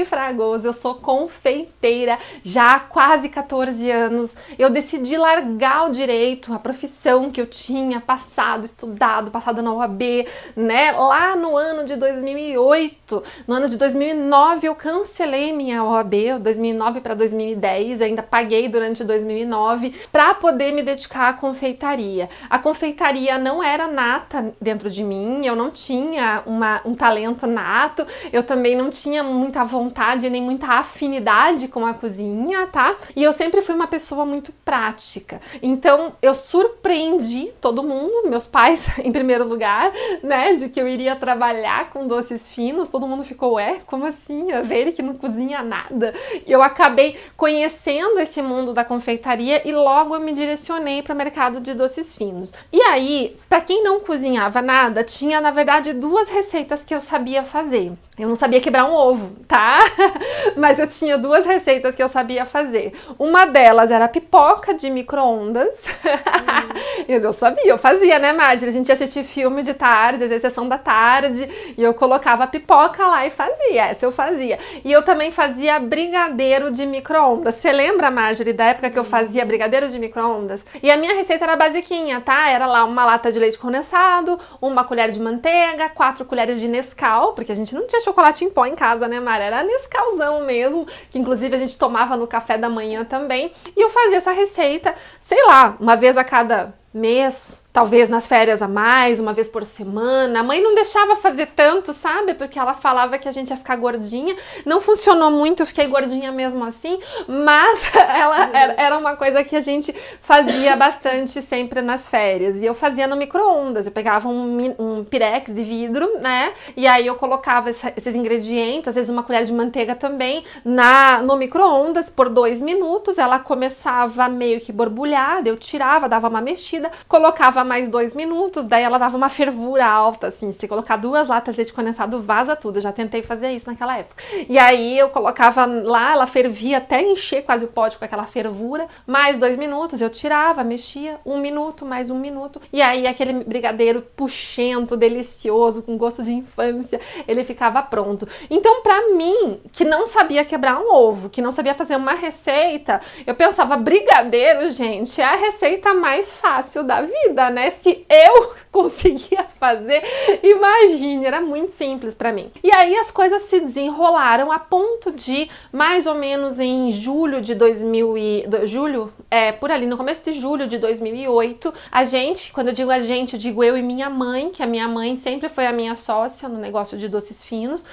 Fragoso, eu sou confeiteira já há quase 14 anos. Eu decidi largar o direito, a profissão que eu tinha passado na OAB, né? Lá no ano de 2008, no ano de 2009 eu cancelei minha OAB, 2009 para 2010, ainda paguei durante 2009 para poder me dedicar à confeitaria. A confeitaria não era nata dentro de mim, eu não tinha um talento nato, eu também não tinha muita vontade nem muita afinidade com a cozinha, tá? E eu sempre fui uma pessoa muito prática. Então, eu surpreendi todo mundo, meus pais em primeiro lugar, né? De que eu iria trabalhar com doces finos. Todo mundo ficou, como assim? A Veri que não cozinha nada? E eu acabei conhecendo esse mundo da confeitaria e logo eu me direcionei para o mercado de doces finos. E aí, para quem não cozinhava nada, tinha, na verdade, duas receitas que eu sabia fazer. Eu não sabia quebrar um ovo, tá? Mas eu tinha duas receitas que eu sabia fazer. Uma delas era pipoca de micro-ondas. Eu sabia, eu fazia, né, Marjorie? A gente ia assistir filme de tarde, às vezes sessão da tarde, e eu colocava a pipoca lá e fazia. Essa eu fazia. E eu também fazia brigadeiro de micro-ondas. Você lembra, Marjorie, da época que eu fazia brigadeiro de micro-ondas? E a minha receita era basiquinha, tá? Era lá uma lata de leite condensado, uma colher de manteiga, 4 colheres de Nescau, porque a gente não tinha chocolate em pó em casa, né, Mara? Era Nescauzão mesmo, que inclusive a gente tomava no café da manhã também. E eu fazia essa receita, sei lá, uma vez a cada mês, talvez nas férias a mais, uma vez por semana. A mãe não deixava fazer tanto, sabe? Porque ela falava que a gente ia ficar gordinha. Não funcionou muito, eu fiquei gordinha mesmo assim, mas era uma coisa que a gente fazia bastante sempre nas férias. E eu fazia no micro-ondas, eu pegava um pirex de vidro, né? E aí eu colocava esses ingredientes, às vezes uma colher de manteiga também, no micro-ondas por 2 minutos. Ela começava meio que borbulhar, eu tirava, dava uma mexida, colocava mais 2 minutos, daí ela dava uma fervura alta, assim, se colocar 2 latas de leite condensado, vaza tudo. Eu já tentei fazer isso naquela época. E aí eu colocava lá, ela fervia até encher quase o pote com aquela fervura, mais 2 minutos, eu tirava, mexia, 1 minuto, mais 1 minuto, e aí aquele brigadeiro puxento, delicioso, com gosto de infância, ele ficava pronto. Então, pra mim, que não sabia quebrar um ovo, que não sabia fazer uma receita, eu pensava, brigadeiro, gente, é a receita mais fácil da vida, né? Se eu conseguia fazer, imagine, era muito simples pra mim. E aí as coisas se desenrolaram a ponto de, mais ou menos em julho de por ali, no começo de julho de 2008, a gente, quando eu digo a gente, eu digo eu e minha mãe, que a minha mãe sempre foi a minha sócia no negócio de doces finos,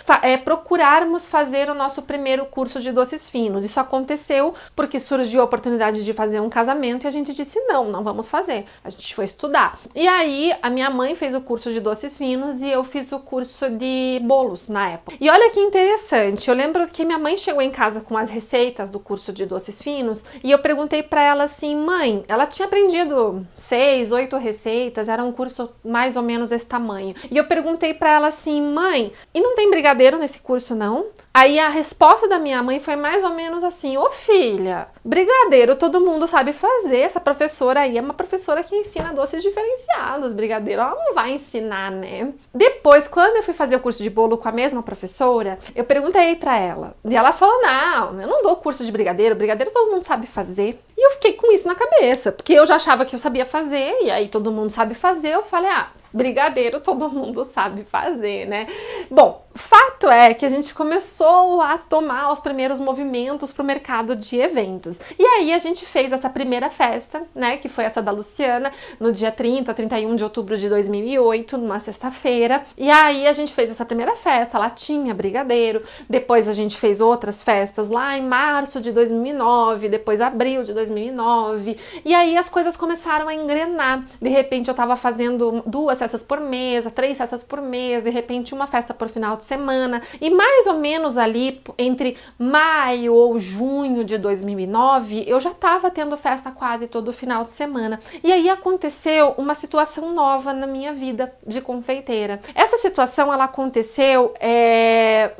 procurarmos fazer o nosso primeiro curso de doces finos. Isso aconteceu porque surgiu a oportunidade de fazer um casamento e a gente disse, não vamos fazer. A gente foi estudar. E aí, a minha mãe fez o curso de doces finos e eu fiz o curso de bolos na época. E olha que interessante, eu lembro que minha mãe chegou em casa com as receitas do curso de doces finos e eu perguntei pra ela assim, mãe, ela tinha aprendido 6, 8 receitas, era um curso mais ou menos desse tamanho. E eu perguntei pra ela assim, mãe, e não tem brigadeiro nesse curso não? Aí a resposta da minha mãe foi mais ou menos assim, ô filha, brigadeiro todo mundo sabe fazer, essa professora aí é uma professora que ensina doces diferenciados, brigadeiro ela não vai ensinar, né? Depois, quando eu fui fazer o curso de bolo com a mesma professora, eu perguntei pra ela, e ela falou, não, eu não dou curso de brigadeiro todo mundo sabe fazer. E eu fiquei com isso na cabeça, porque eu já achava que eu sabia fazer, e aí todo mundo sabe fazer, eu falei, brigadeiro todo mundo sabe fazer, né? Bom, fato é que a gente começou a tomar os primeiros movimentos para o mercado de eventos. E aí a gente fez essa primeira festa, né, que foi essa da Luciana, no dia 30 ou 31 de outubro de 2008, numa sexta-feira. E aí a gente fez essa primeira festa, lá tinha brigadeiro. Depois a gente fez outras festas lá em março de 2009, depois abril de 2009. E aí as coisas começaram a engrenar. De repente eu tava fazendo 2 festas por mês, 3 festas por mês, de repente uma festa por final de semana, e mais ou menos ali entre maio ou junho de 2009, eu já estava tendo festa quase todo final de semana. E aí aconteceu uma situação nova na minha vida de confeiteira. Essa situação, ela aconteceu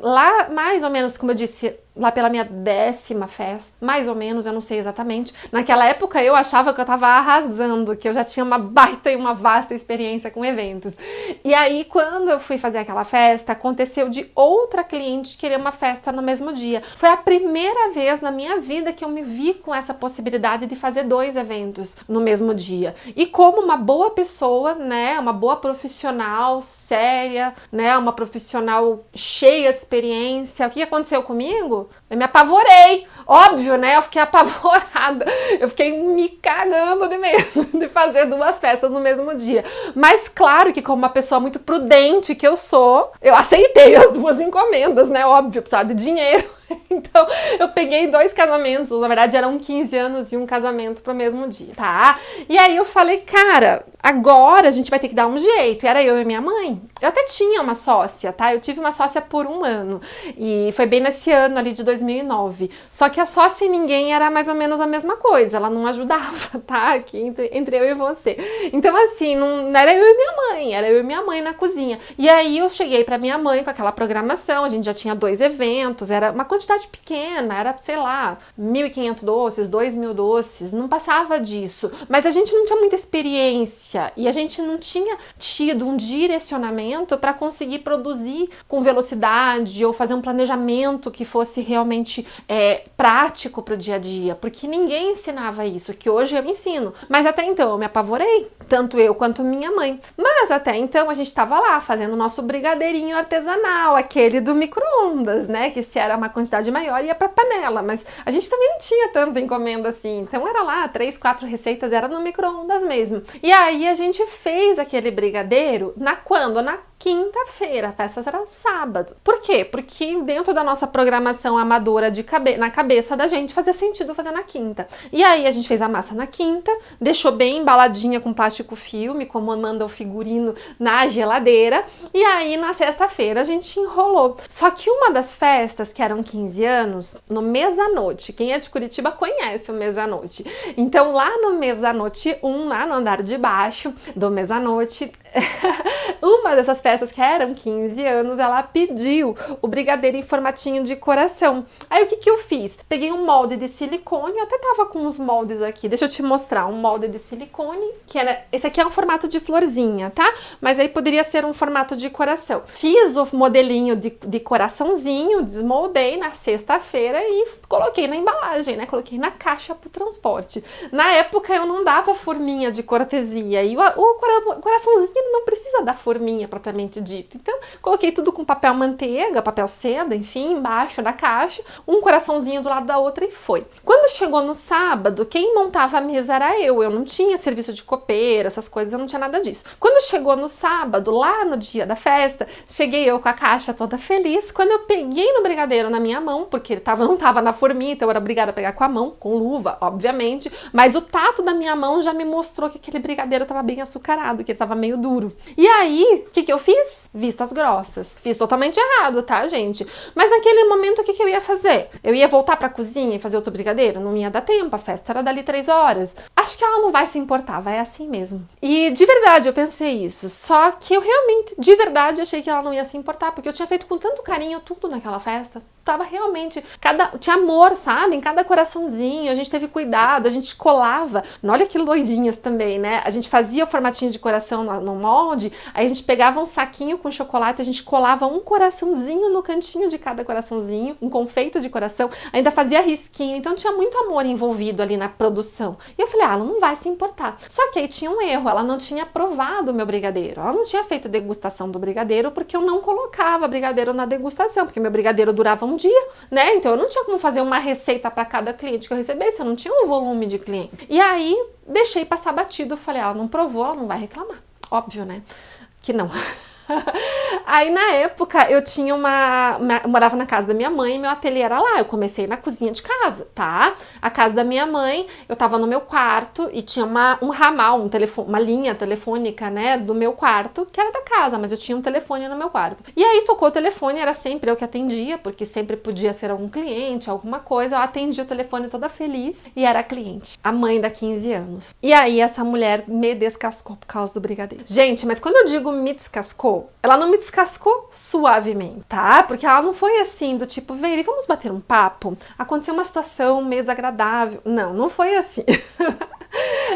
lá mais ou menos, como eu disse, lá pela minha 10ª festa, mais ou menos, eu não sei exatamente. Naquela época eu achava que eu tava arrasando, que eu já tinha uma baita e uma vasta experiência com eventos. E aí, quando eu fui fazer aquela festa, aconteceu de outra cliente querer uma festa no mesmo dia. Foi a primeira vez na minha vida que eu me vi com essa possibilidade de fazer 2 eventos no mesmo dia. E como uma boa pessoa, né, uma boa profissional, séria, né, uma profissional cheia de experiência, o que aconteceu comigo? Eu me apavorei, óbvio, né? Eu fiquei apavorada, eu fiquei me cagando de medo de fazer 2 festas no mesmo dia. Mas claro que como uma pessoa muito prudente que eu sou, eu aceitei as 2 encomendas, né? Óbvio, eu precisava de dinheiro. Então, eu peguei 2 casamentos, na verdade eram 15 anos e um casamento pro mesmo dia, tá? E aí eu falei, cara, agora a gente vai ter que dar um jeito. E era eu e minha mãe. Eu até tinha uma sócia, tá? Eu tive uma sócia por 1 ano. E foi bem nesse ano ali de 2009. Só que a sócia e ninguém era mais ou menos a mesma coisa. Ela não ajudava, tá? Aqui entre eu e você. Então, assim, não era eu e minha mãe. Era eu e minha mãe na cozinha. E aí eu cheguei pra minha mãe com aquela programação. A gente já tinha 2 eventos. Era uma quantidade pequena. Era, sei lá, 1.500 doces, 2.000 doces. Não passava disso. Mas a gente não tinha muita experiência. E a gente não tinha tido um direcionamento para conseguir produzir com velocidade ou fazer um planejamento que fosse realmente prático para o dia a dia, porque ninguém ensinava isso, que hoje eu ensino. Mas até então eu me apavorei, tanto eu quanto minha mãe. Mas até então a gente estava lá fazendo o nosso brigadeirinho artesanal, aquele do micro-ondas, né? Que se era uma quantidade maior ia para panela, mas a gente também não tinha tanta encomenda assim. Então era lá, 3, 4 receitas, era no micro-ondas mesmo. E aí a gente fez aquele brigadeiro na quinta-feira, a festa era sábado. Por quê? Porque dentro da nossa programação amadora na cabeça da gente fazia sentido fazer na quinta. E aí a gente fez a massa na quinta, deixou bem embaladinha com plástico filme, como manda o figurino, na geladeira. E aí na sexta-feira a gente enrolou. Só que uma das festas, que eram 15 anos, no Mesa-Noite, quem é de Curitiba conhece o Mesa-Noite. Então lá no Mesa-Noite 1, lá no andar de baixo do Mesa-Noite, uma dessas festas que eram 15 anos, ela pediu o brigadeiro em formatinho de coração. Aí o que eu fiz? Peguei um molde de silicone, eu até tava com uns moldes aqui, deixa eu te mostrar, um molde de silicone, esse aqui é um formato de florzinha, tá? Mas aí poderia ser um formato de coração. Fiz o modelinho de coraçãozinho, desmoldei na sexta-feira e coloquei na embalagem, né? Coloquei na caixa pro transporte. Na época eu não dava forminha de cortesia e o coraçãozinho não precisa da forminha propriamente dito. Então, coloquei tudo com papel manteiga, papel seda, enfim, embaixo da caixa, um coraçãozinho do lado da outra e foi. Quando chegou no sábado, quem montava a mesa era eu não tinha serviço de copeira, essas coisas, eu não tinha nada disso. Quando chegou no sábado, lá no dia da festa, cheguei eu com a caixa toda feliz. Quando eu peguei no brigadeiro na minha mão, porque ele não tava na forminha, então eu era obrigada a pegar com a mão, com luva, obviamente, mas o tato da minha mão já me mostrou que aquele brigadeiro tava bem açucarado, que ele tava meio duro. E aí, o que eu fiz? Vistas grossas. Fiz totalmente errado, tá, gente? Mas naquele momento, o que eu ia fazer? Eu ia voltar pra cozinha e fazer outro brigadeiro? Não ia dar tempo, a festa era dali 3 horas. Acho que ela não vai se importar, vai assim mesmo. E de verdade eu pensei isso, só que eu realmente, de verdade, achei que ela não ia se importar, porque eu tinha feito com tanto carinho tudo naquela festa. Tava realmente, tinha amor, sabe? Em cada coraçãozinho, a gente teve cuidado, a gente colava. Olha que loidinhas também, né? A gente fazia o formatinho de coração no molde, aí a gente pegava um saquinho com chocolate, a gente colava um coraçãozinho no cantinho de cada coraçãozinho, um confeito de coração, ainda fazia risquinho, então tinha muito amor envolvido ali na produção. E eu falei, ela não vai se importar. Só que aí tinha um erro, ela não tinha provado o meu brigadeiro, ela não tinha feito degustação do brigadeiro, porque eu não colocava brigadeiro na degustação, porque meu brigadeiro durava um dia, né? Então eu não tinha como fazer uma receita para cada cliente que eu recebesse, eu não tinha um volume de cliente. E aí deixei passar batido, falei, ela não provou, ela não vai reclamar. Óbvio, né? Que não. Aí na época eu tinha eu morava na casa da minha mãe e meu ateliê era lá, eu comecei na cozinha de casa, tá? A casa da minha mãe, eu tava no meu quarto e tinha um ramal, uma linha telefônica, né, do meu quarto, que era da casa, mas eu tinha um telefone no meu quarto. E aí tocou o telefone, era sempre eu que atendia, porque sempre podia ser algum cliente, alguma coisa, eu atendia o telefone toda feliz e era a cliente, a mãe da 15 anos. E aí essa mulher me descascou por causa do brigadeiro. Gente, mas quando eu digo me descascou, ela não me descascou descascou suavemente, tá? Porque ela não foi assim, do tipo, Veire, vamos bater um papo? Aconteceu uma situação meio desagradável. Não, não foi assim.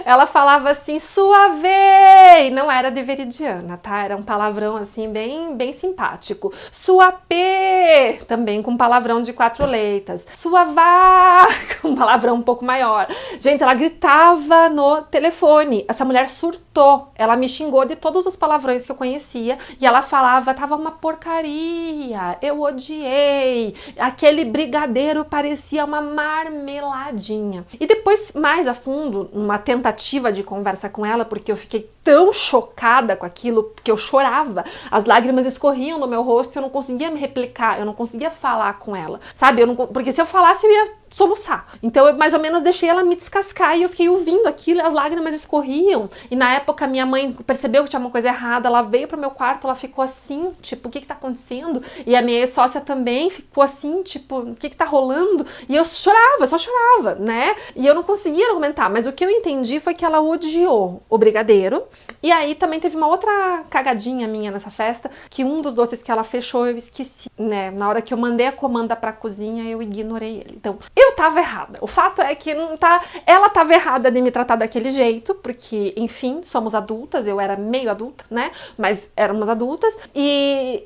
Ela falava assim, suave! Não era de veridiana, tá? Era um palavrão assim, bem simpático. Suapê! Também com palavrão de 4 letras. Suavá! Com palavrão um pouco maior. Gente, ela gritava no telefone. Essa mulher surtou. Ela me xingou de todos os palavrões que eu conhecia. E ela falava, tava uma porcaria. Eu odiei. Aquele brigadeiro parecia uma marmeladinha. E depois, mais a fundo, uma tentativa de conversa com ela, porque eu fiquei tão chocada com aquilo, que eu chorava, as lágrimas escorriam no meu rosto, eu não conseguia me replicar, eu não conseguia falar com ela, sabe? Porque se eu falasse eu ia soluçar. Então eu mais ou menos deixei ela me descascar e eu fiquei ouvindo aquilo, as lágrimas escorriam. E na época minha mãe percebeu que tinha uma coisa errada, ela veio pro meu quarto, ela ficou assim, tipo, o que tá acontecendo? E a minha ex-sócia também ficou assim, tipo, o que tá rolando? E eu chorava, só chorava, né? E eu não conseguia argumentar, mas o que eu entendi foi que ela odiou o brigadeiro. E aí também teve uma outra cagadinha minha nessa festa, que um dos doces que ela fechou eu esqueci, né? Na hora que eu mandei a comanda pra cozinha, eu ignorei ele. Então, eu tava errada. O fato é que não tá... Ela tava errada de me tratar daquele jeito, porque, enfim, somos adultas, eu era meio adulta, né? Mas éramos adultas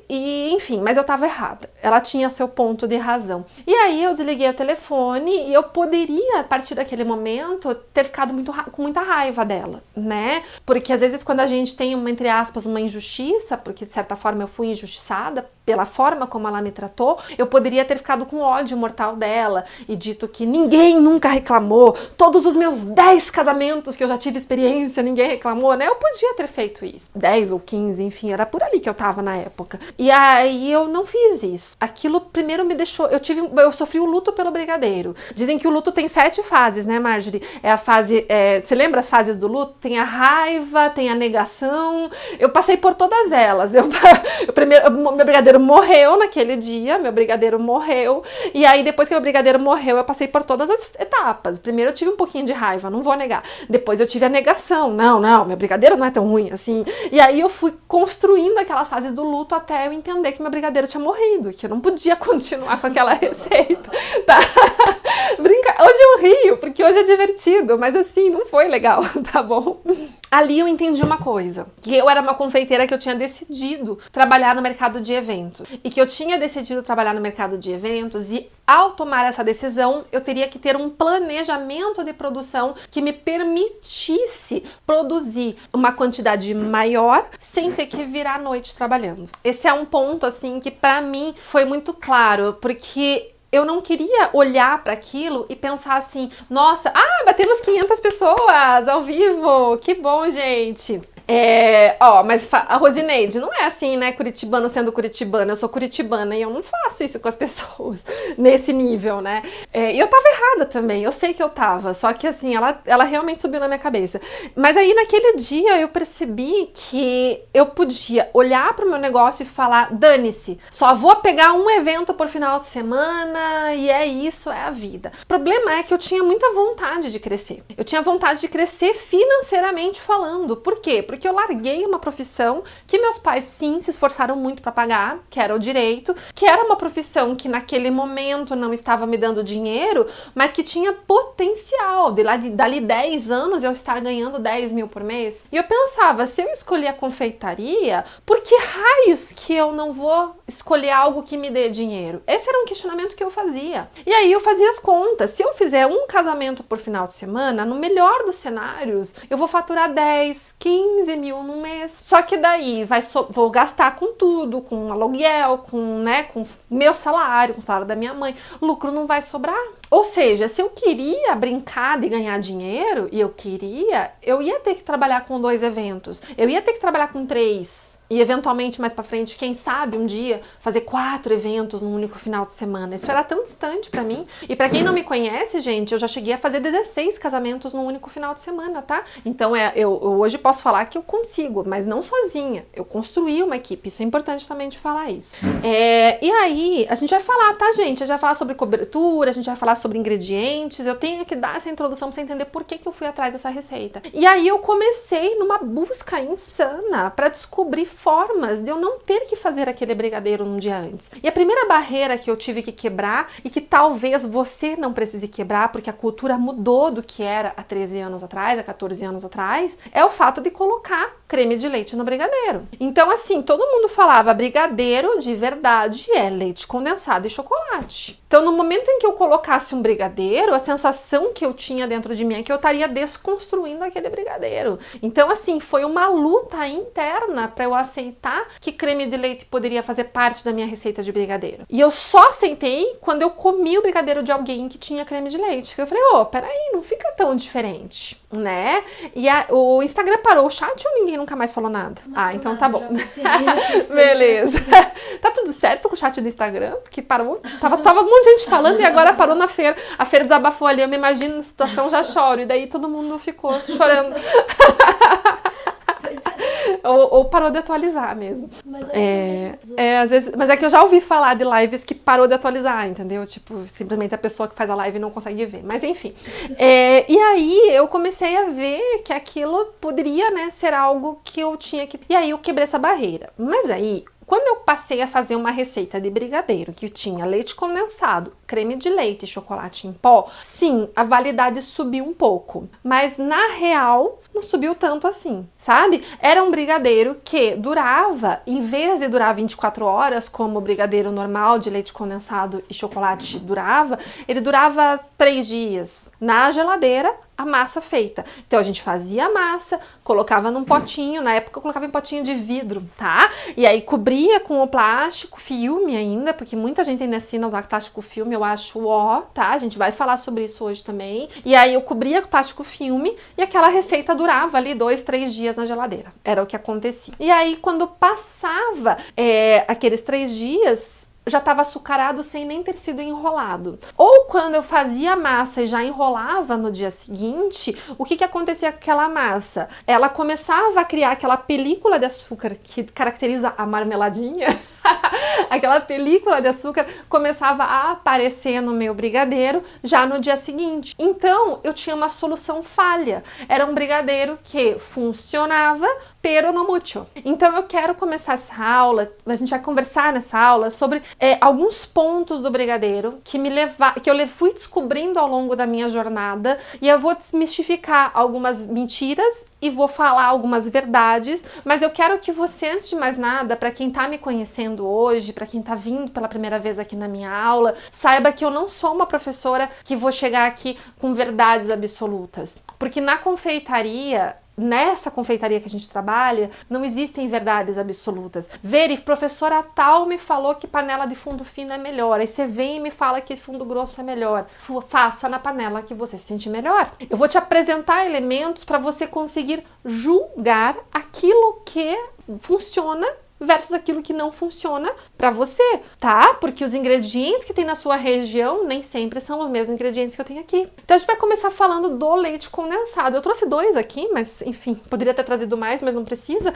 enfim, mas eu tava errada. Ela tinha seu ponto de razão. E aí eu desliguei o telefone e eu poderia, a partir daquele momento, ter ficado com muita raiva dela, né? Porque às vezes quando a gente tem, entre aspas, uma injustiça, porque de certa forma eu fui injustiçada pela forma como ela me tratou, eu poderia ter ficado com ódio mortal dela e dito que ninguém nunca reclamou, todos os meus 10 casamentos que eu já tive experiência, ninguém reclamou, né? Eu podia ter feito isso. 10 ou 15, enfim, era por ali que eu tava na época. E aí eu não fiz isso. Aquilo primeiro me deixou... Eu sofri o luto pelo brigadeiro. Dizem que o luto tem 7 fases, né, Marjorie? É a fase... você lembra as fases do luto? Tem a raiva, tem a negação. Eu passei por todas elas. Meu brigadeiro morreu naquele dia, meu brigadeiro morreu. E aí, depois que meu brigadeiro morreu, eu passei por todas as etapas. Primeiro eu tive um pouquinho de raiva, não vou negar. Depois eu tive a negação. Não, meu brigadeiro não é tão ruim assim. E aí eu fui construindo aquelas fases do luto até eu entender que meu brigadeiro tinha morrido, que eu não podia continuar com aquela receita. Tá? Hoje eu rio, porque hoje é divertido, mas assim, não foi legal, tá bom? Ali eu entendi uma coisa, que eu era uma confeiteira que eu tinha decidido trabalhar no mercado de eventos. E que eu tinha decidido trabalhar no mercado de eventos e ao tomar essa decisão, eu teria que ter um planejamento de produção que me permitisse produzir uma quantidade maior sem ter que virar à noite trabalhando. Esse é um ponto, assim, que pra mim foi muito claro, porque... eu não queria olhar para aquilo e pensar assim, nossa, batemos 500 pessoas ao vivo, que bom, gente. Mas a Rosineide, não é assim, né, curitibano sendo curitibana, eu sou curitibana e eu não faço isso com as pessoas nesse nível, né, e eu tava errada também, eu sei que eu tava, só que assim, ela realmente subiu na minha cabeça, mas aí naquele dia eu percebi que eu podia olhar pro meu negócio e falar, dane-se, só vou pegar um evento por final de semana e é isso, é a vida. O problema é que eu tinha muita vontade de crescer, eu tinha vontade de crescer financeiramente falando, por quê? Porque eu larguei uma profissão que meus pais sim se esforçaram muito para pagar, que era o direito, que era uma profissão que naquele momento não estava me dando dinheiro, mas que tinha potencial de dali 10 anos eu estar ganhando 10 mil por mês. E eu pensava, se eu escolher a confeitaria, por que raios que eu não vou escolher algo que me dê dinheiro? Esse era um questionamento que eu fazia. E aí eu fazia as contas, se eu fizer um casamento por final de semana, no melhor dos cenários, eu vou faturar 10, 15 mil no mês. Só que daí vou gastar com tudo, com aluguel, com meu salário, com o salário da minha mãe. O lucro não vai sobrar. Ou seja, se eu queria brincar de ganhar dinheiro, e eu ia ter que trabalhar com 2 eventos. Eu ia ter que trabalhar com 3. E eventualmente mais pra frente, quem sabe um dia fazer 4 eventos num único final de semana. Isso era tão distante pra mim. E pra quem não me conhece, gente, eu já cheguei a fazer 16 casamentos num único final de semana, tá? Então eu hoje posso falar que eu consigo, mas não sozinha. Eu construí uma equipe, isso é importante também de falar isso. E aí, a gente vai falar, tá, gente? A gente vai falar sobre cobertura, a gente vai falar sobre ingredientes. Eu tenho que dar essa introdução pra você entender por que eu fui atrás dessa receita. E aí eu comecei numa busca insana pra descobrir formas de eu não ter que fazer aquele brigadeiro um dia antes. E a primeira barreira que eu tive que quebrar, e que talvez você não precise quebrar, porque a cultura mudou do que era há 13 anos atrás, há 14 anos atrás, é o fato de colocar creme de leite no brigadeiro. Então, assim, todo mundo falava brigadeiro de verdade é leite condensado e chocolate. Então, no momento em que eu colocasse um brigadeiro, a sensação que eu tinha dentro de mim é que eu estaria desconstruindo aquele brigadeiro. Então, assim, foi uma luta interna para eu aceitar que creme de leite poderia fazer parte da minha receita de brigadeiro. E eu só aceitei quando eu comi o brigadeiro de alguém que tinha creme de leite. Eu falei, peraí, não fica tão diferente, né? E o Instagram parou o chat ou ninguém nunca mais falou nada? Então tá bom. Beleza. Tá tudo certo com o chat do Instagram? Porque parou. Tava um monte de gente falando e agora parou na feira. A feira desabafou ali. Eu me imagino na situação, já choro. E daí todo mundo ficou chorando. Ou parou de atualizar mesmo. Às vezes, mas é que eu já ouvi falar de lives que parou de atualizar, entendeu? Tipo, simplesmente a pessoa que faz a live não consegue ver. Mas enfim. E aí eu comecei a ver que aquilo poderia, né, ser algo que eu tinha que... E aí eu quebrei essa barreira. Mas aí, quando eu passei a fazer uma receita de brigadeiro que tinha leite condensado, creme de leite e chocolate em pó, sim, a validade subiu um pouco. Mas na real, não subiu tanto assim, sabe? Era um brigadeiro que durava, em vez de durar 24 horas, como o brigadeiro normal de leite condensado e chocolate durava, ele durava 3 dias na geladeira, a massa feita. Então a gente fazia a massa, colocava num potinho, na época eu colocava em potinho de vidro, tá? E aí cobria com o plástico filme ainda, porque muita gente ainda ensina a usar plástico filme, eu acho tá? A gente vai falar sobre isso hoje também. E aí eu cobria com plástico filme e aquela receita durava ali 2, 3 dias na geladeira. Era o que acontecia. E aí quando passava aqueles 3 dias, já estava açucarado sem nem ter sido enrolado. Ou quando eu fazia a massa e já enrolava no dia seguinte, o que acontecia com aquela massa? Ela começava a criar aquela película de açúcar que caracteriza a marmeladinha. Aquela película de açúcar começava a aparecer no meu brigadeiro já no dia seguinte. Então, eu tinha uma solução falha. Era um brigadeiro que funcionava, pero no mucho. Então, eu quero começar essa aula, a gente vai conversar nessa aula sobre alguns pontos do brigadeiro que eu fui descobrindo ao longo da minha jornada, e eu vou desmistificar algumas mentiras e vou falar algumas verdades, mas eu quero que você, antes de mais nada, para quem tá me conhecendo hoje, para quem tá vindo pela primeira vez aqui na minha aula, saiba que eu não sou uma professora que vou chegar aqui com verdades absolutas, porque na confeitaria, nessa confeitaria que a gente trabalha, não existem verdades absolutas. Professora tal me falou que panela de fundo fino é melhor, aí você vem e me fala que fundo grosso é melhor. Faça na panela que você se sente melhor. Eu vou te apresentar elementos para você conseguir julgar aquilo que funciona versus aquilo que não funciona para você, tá? Porque os ingredientes que tem na sua região nem sempre são os mesmos ingredientes que eu tenho aqui. Então a gente vai começar falando do leite condensado. Eu trouxe 2 aqui, mas enfim, poderia ter trazido mais, mas não precisa.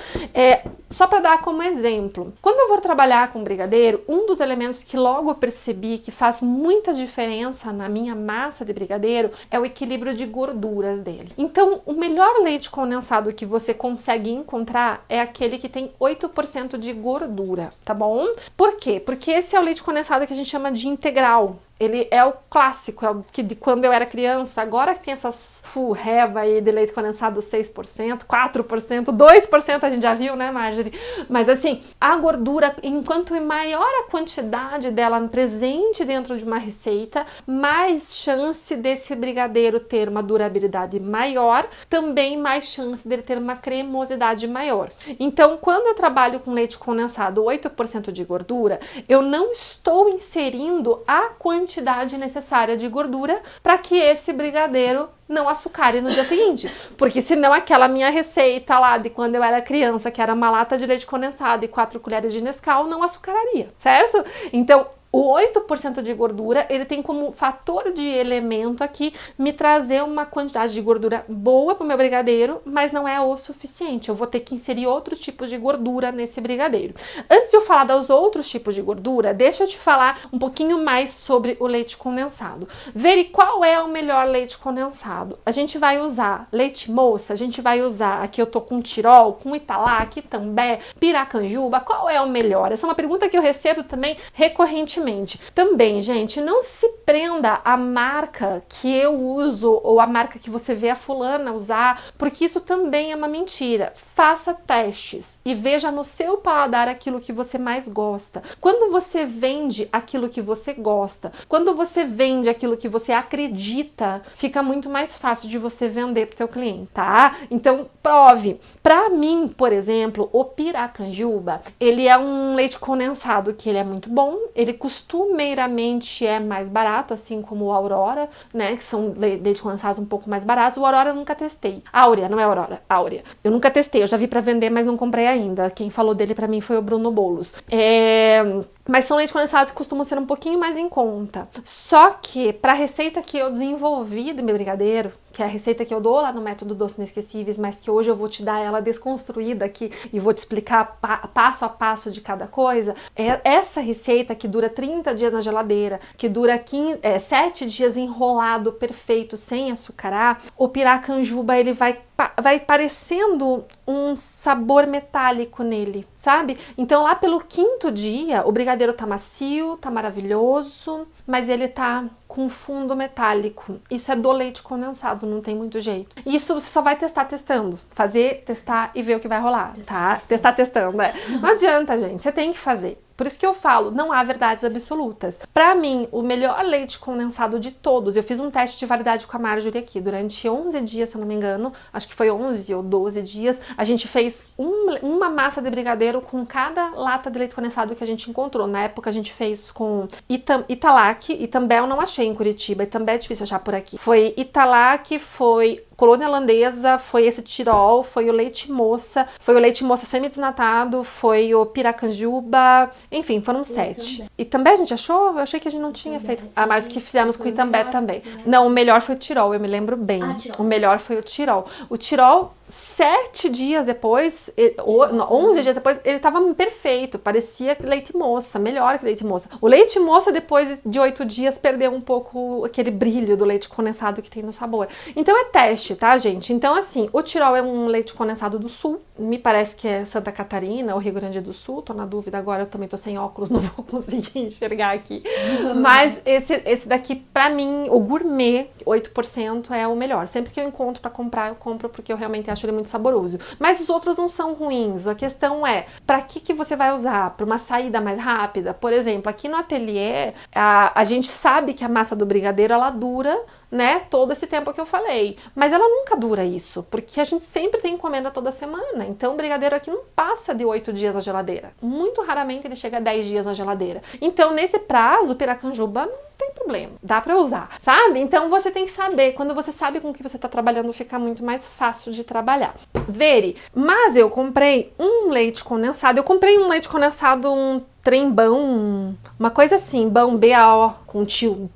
Só para dar como exemplo. Quando eu vou trabalhar com brigadeiro, um dos elementos que logo eu percebi que faz muita diferença na minha massa de brigadeiro é o equilíbrio de gorduras dele. Então, o melhor leite condensado que você consegue encontrar é aquele que tem 8% de gordura, tá bom? Por quê? Porque esse é o leite condensado que a gente chama de integral. Ele é o clássico, é o que de quando eu era criança. Agora que tem essas furreva aí de leite condensado 6%, 4%, 2% a gente já viu, né, Marjorie? Mas assim, a gordura, enquanto maior a quantidade dela presente dentro de uma receita, mais chance desse brigadeiro ter uma durabilidade maior, também mais chance dele ter uma cremosidade maior. Então, quando eu trabalho com leite condensado 8% de gordura, eu não estou inserindo a quantidade necessária de gordura para que esse brigadeiro não açucare no dia seguinte, porque senão aquela minha receita lá de quando eu era criança, que era uma lata de leite condensado e 4 colheres de Nescau, não açucararia, certo? Então, O 8% de gordura, ele tem como fator de elemento aqui me trazer uma quantidade de gordura boa para o meu brigadeiro, mas não é o suficiente. Eu vou ter que inserir outros tipos de gordura nesse brigadeiro. Antes de eu falar dos outros tipos de gordura, deixa eu te falar um pouquinho mais sobre o leite condensado. Veri, qual é o melhor leite condensado? A gente vai usar leite moça, a gente vai usar, aqui eu tô com Tirol, com Italac, Itambé, Piracanjuba, qual é o melhor? Essa é uma pergunta que eu recebo também recorrentemente. Também, gente, não se prenda à marca que eu uso ou a marca que você vê a fulana usar, porque isso também é uma mentira. Faça testes e veja no seu paladar aquilo que você mais gosta. Quando você vende aquilo que você gosta, quando você vende aquilo que você acredita, fica muito mais fácil de você vender para o teu cliente, tá? Então, prove. Para mim, por exemplo, o Piracanjuba, ele é um leite condensado que ele é muito bom, ele costumeiramente é mais barato, assim como o Aurora, né, que são leites condensados um pouco mais baratos. O Aurora eu nunca testei. Áurea, não é Aurora, Áurea. Eu nunca testei, eu já vi para vender, mas não comprei ainda. Quem falou dele para mim foi o Bruno Boulos. Mas são leites condensados que costumam ser um pouquinho mais em conta. Só que, para a receita que eu desenvolvi do meu brigadeiro, que é a receita que eu dou lá no Método Doce Inesquecíveis, mas que hoje eu vou te dar ela desconstruída aqui e vou te explicar passo a passo de cada coisa, é essa receita que dura 30 dias na geladeira, que dura 7 dias enrolado, perfeito, sem açucarar. O Piracanjuba, ele vai parecendo um sabor metálico nele, sabe? Então lá pelo 5º dia, o brigadeiro tá macio, tá maravilhoso, mas ele tá com fundo metálico. Isso é do leite condensado, não tem muito jeito. Isso você só vai testar testando. Fazer, testar e ver o que vai rolar, tá? Testar testando, Não adianta, gente. Você tem que fazer. Por isso que eu falo, não há verdades absolutas. Pra mim, o melhor leite condensado de todos, eu fiz um teste de validade com a Marjorie aqui, durante 11 dias, se eu não me engano, acho que foi 11 ou 12 dias, a gente fez uma massa de brigadeiro com cada lata de leite condensado que a gente encontrou. Na época a gente fez com Italac, Itambé eu não achei em Curitiba, Itambé é difícil achar por aqui. Foi Italac, foi Colônia Holandesa, foi esse Tirol, foi o leite moça semi-desnatado, foi o Piracanjuba, enfim, foram 7. E também a gente achou? Eu achei que a gente não tinha feito. Ah, mas que fizemos com o Itambé também. Não, o melhor foi o Tirol, eu me lembro bem. O melhor foi o Tirol. O Tirol, 7 dias depois, 11 dias depois, ele tava perfeito, parecia leite moça, melhor que leite moça. O leite moça, depois de 8 dias, perdeu um pouco aquele brilho do leite condensado que tem no sabor. Então é teste, tá, gente? Então, assim, o Tirol é um leite condensado do sul, me parece que é Santa Catarina ou Rio Grande do Sul, tô na dúvida agora, eu também tô sem óculos, não vou conseguir enxergar aqui. Mas esse daqui, pra mim, o gourmet, 8% é o melhor. Sempre que eu encontro pra comprar, eu compro porque eu realmente acho ele muito saboroso. Mas os outros não são ruins. A questão é, pra que você vai usar? Pra uma saída mais rápida? Por exemplo, aqui no ateliê, a gente sabe que a massa do brigadeiro, ela dura, né, todo esse tempo que eu falei. Mas ela nunca dura isso, porque a gente sempre tem encomenda toda semana. Então o brigadeiro aqui não passa de 8 dias na geladeira. Muito raramente ele chega a 10 dias na geladeira. Então nesse prazo, o Piracanjuba não tem problema, dá pra usar, sabe? Então você tem que saber, quando você sabe com o que você tá trabalhando, fica muito mais fácil de trabalhar. Veri, mas eu comprei um leite condensado, um trembão, uma coisa assim, bão, B-A-O, com tio,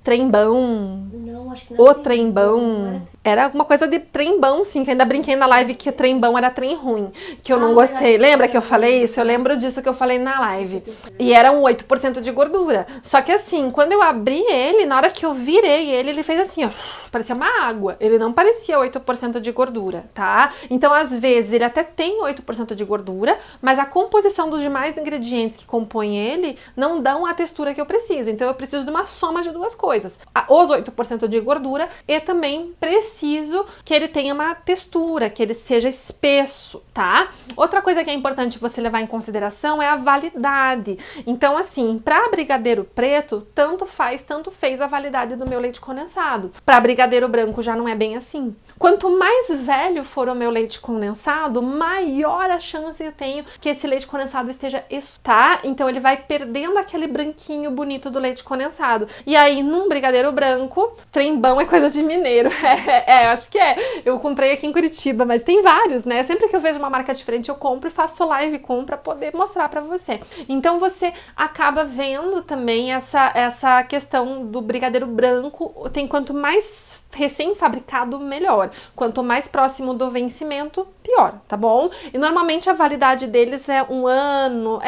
trembão, não, acho que não o trembão, era alguma coisa de trembão, sim, que eu ainda brinquei na live que o trembão era trem ruim, que eu não gostei. Lembra que eu falei isso? Eu lembro disso que eu falei na live. E era um 8% de gordura. Só que assim, quando eu abri ele, na hora que eu virei ele, ele fez assim, ó, parecia uma água. Ele não parecia 8% de gordura, tá? Então, às vezes, ele até tem 8% de gordura, mas a composição dos demais ingredientes que compõem ele não dão a textura que eu preciso. Então, eu preciso de uma soma de duas coisas. Os 8% de gordura e também preciso que ele tenha uma textura, que ele seja espesso, tá? Outra coisa que é importante você levar em consideração é a validade. Então, assim, para brigadeiro preto, tanto fez a validade do meu leite condensado. Para brigadeiro branco já não é bem assim. Quanto mais velho for o meu leite condensado, maior a chance eu tenho que esse leite condensado esteja tá? Então ele vai perdendo aquele branquinho bonito do leite condensado. E aí, num brigadeiro branco, trembão é coisa de mineiro. Acho que é. Eu comprei aqui em Curitiba, mas tem vários, né? Sempre que eu vejo uma marca diferente, eu compro e faço live com pra poder mostrar pra você. Então você acaba vendo também essa questão do brigadeiro branco. Tem quanto mais recém-fabricado, melhor. Quanto mais próximo do vencimento, pior, tá bom? E normalmente a validade deles é um ano,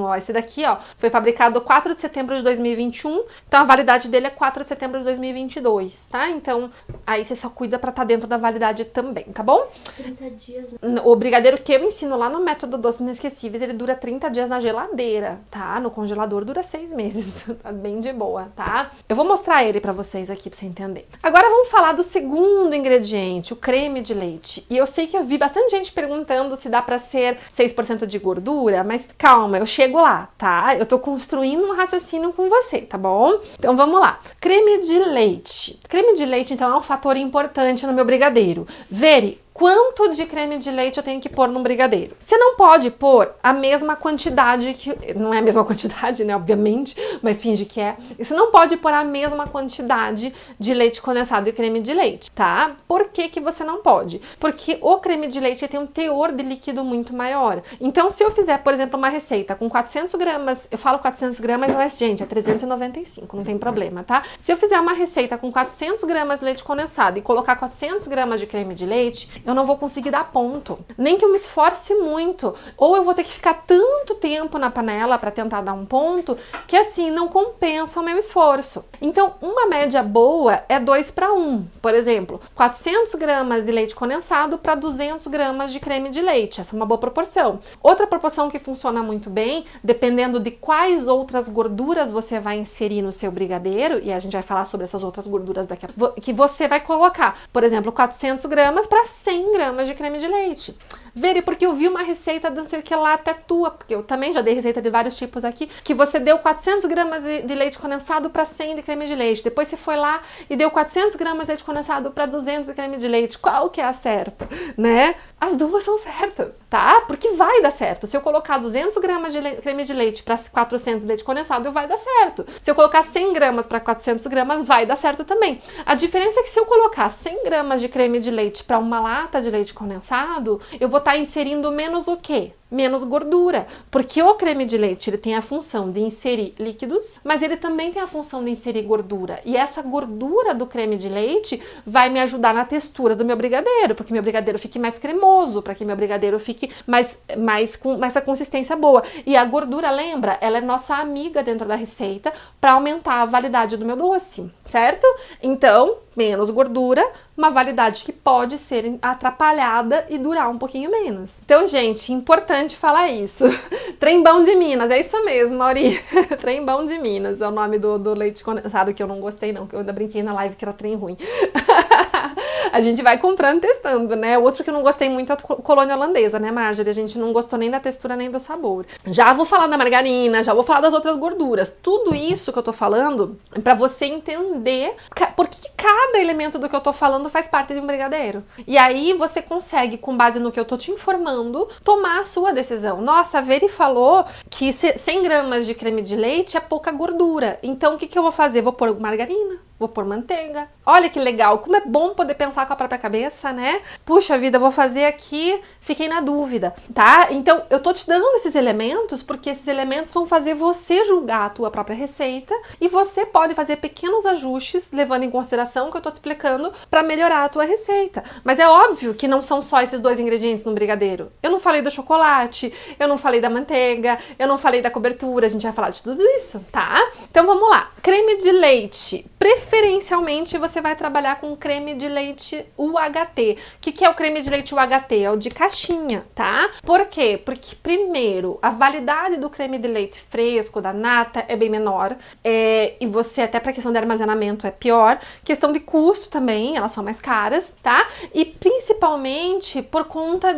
ó. Esse daqui, ó, foi fabricado 4 de setembro de 2021, então a validade dele é 4 de setembro de 2022, tá? Então, aí você só cuida pra estar dentro da validade também, tá bom? 30 dias. O brigadeiro que eu ensino lá no Método Doces Inesquecíveis, ele dura 30 dias na geladeira, tá? No congelador dura 6 meses, tá bem de boa, tá? Eu vou mostrar ele pra vocês aqui pra você entender. Agora vamos falar do segundo ingrediente, o creme de leite. E eu sei que eu vi bastante gente perguntando se dá pra ser 6% de gordura, mas calma, eu chego lá, tá? Eu tô construindo um raciocínio com você, tá bom? Então vamos lá. Creme de leite. Creme de leite, então, é um fator importante no meu brigadeiro. Vere quanto de creme de leite eu tenho que pôr num brigadeiro. Você não pode pôr a mesma quantidade que... Não é a mesma quantidade, né? Obviamente, mas finge que é. Você não pode pôr a mesma quantidade de leite condensado e creme de leite, tá? Por que que você não pode? Porque o creme de leite tem um teor de líquido muito maior. Então, se eu fizer, por exemplo, uma receita com 400 gramas... Eu falo 400 gramas, mas, gente, é 395, não tem problema, tá? Se eu fizer uma receita com 400 gramas de leite condensado e colocar 400 gramas de creme de leite, eu não vou conseguir dar ponto. Nem que eu me esforce muito. Ou eu vou ter que ficar tanto tempo na panela para tentar dar um ponto, que assim, não compensa o meu esforço. Então, uma média boa é 2:1. Por exemplo, 400 gramas de leite condensado para 200 gramas de creme de leite. Essa é uma boa proporção. Outra proporção que funciona muito bem, dependendo de quais outras gorduras você vai inserir no seu brigadeiro, e a gente vai falar sobre essas outras gorduras daqui a pouco, que você vai colocar, por exemplo, 400 gramas para 100 gramas de creme de leite. Vere, porque eu vi uma receita não sei o que lá até tua, porque eu também já dei receita de vários tipos aqui, que você deu 400 gramas de leite condensado para 100 de creme de leite. Depois você foi lá e deu 400 gramas de leite condensado para 200 de creme de leite. Qual que é a certa, né? As duas são certas, tá? Porque vai dar certo. Se eu colocar 200 gramas de creme de leite para 400 de leite condensado, vai dar certo. Se eu colocar 100 gramas para 400 gramas, vai dar certo também. A diferença é que se eu colocar 100 gramas de creme de leite para uma lata de leite condensado, eu vou estar inserindo menos o quê? Menos gordura, porque o creme de leite ele tem a função de inserir líquidos, mas ele também tem a função de inserir gordura, e essa gordura do creme de leite vai me ajudar na textura do meu brigadeiro, porque meu brigadeiro fique mais cremoso, para que meu brigadeiro fique com essa consistência boa. E a gordura, lembra, ela é nossa amiga dentro da receita para aumentar a validade do meu doce, certo? Então, menos gordura, uma validade que pode ser atrapalhada e durar um pouquinho menos. Então, gente, importante falar isso. Trembão de Minas, é isso mesmo, Mauri. Trembão de Minas é o nome do leite condensado, que eu não gostei não, que eu ainda brinquei na live que era trem ruim. A gente vai comprando e testando, né? O outro que eu não gostei muito é a colônia holandesa, né, Marjorie? A gente não gostou nem da textura nem do sabor. Já vou falar da margarina, já vou falar das outras gorduras. Tudo isso que eu tô falando é pra você entender porque cada elemento do que eu tô falando faz parte de um brigadeiro. E aí você consegue, com base no que eu tô te informando, tomar a sua decisão. Nossa, a Veri falou que 100 gramas de creme de leite é pouca gordura. Então o que eu vou fazer? Vou pôr margarina, vou pôr manteiga. Olha que legal, como é bom poder pensar com a própria cabeça, né? Puxa vida, vou fazer aqui, fiquei na dúvida, tá? Então eu tô te dando esses elementos porque esses elementos vão fazer você julgar a tua própria receita e você pode fazer pequenos ajustes, levando em consideração o que eu tô te explicando, para melhorar a tua receita. Mas é óbvio que não são só esses dois ingredientes no brigadeiro. Eu não falei do chocolate, eu não falei da manteiga, eu não falei da cobertura, a gente vai falar de tudo isso, tá? Então vamos lá. Creme de leite. Preferencialmente você vai trabalhar com creme de leite UHT. O que é o creme de leite UHT? É o de caixinha, tá? Por quê? Porque primeiro, a validade do creme de leite fresco, da nata, é bem menor. E você, até para questão de armazenamento, é pior. Questão de custo também, elas são mais caras, tá? E principalmente por conta